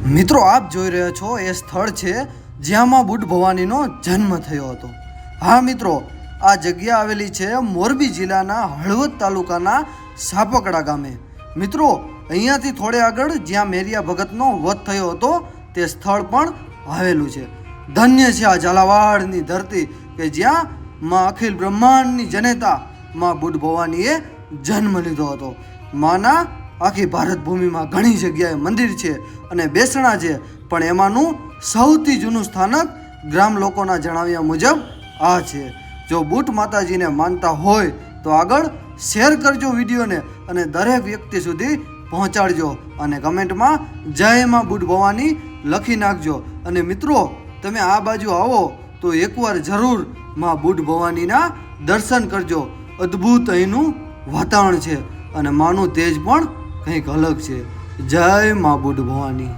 મિત્રો આપ જોઈ રહ્યા છો એ સ્થળ છે જ્યાં માં બુટ ભવાનીનો જન્મ થયો હતો। હા મિત્રો, આ જગ્યા આવેલી છે મોરબી જિલ્લાના હળવદ તાલુકાના સાપકડા ગામે। મિત્રો અહીંયાથી થોડે આગળ જ્યાં મેરિયા ભગતનો વધ થયો હતો તે સ્થળ પણ આવેલું છે। ધન્ય છે આ ઝાલાવાડની ધરતી કે જ્યાં માં અખિલ બ્રહ્માંડની જનેતા માં બુટ ભવાનીએ જન્મ લીધો હતો। માના આખી ભારત ભૂમિમાં ઘણી જગ્યાએ મંદિર છે અને બેસણા છે, પણ એમાંનું સૌથી જૂનું સ્થાનક ગ્રામ લોકોના જણાવ્યા મુજબ આ છે। જો બુટ માતાજીને માનતા હોય તો આગળ શેર કરજો વિડીયોને અને દરેક વ્યક્તિ સુધી પહોંચાડજો અને કમેન્ટમાં જય માં બુટ ભવાની લખી નાખજો। અને મિત્રો તમે આ બાજુ આવો તો એકવાર જરૂર માં બુટ ભવાનીના દર્શન કરજો। અદ્ભુત અહીંનું વાતાવરણ છે અને માનું તેજ પણ કંઈક અલગ છે। જય માં બુટ ભવાની।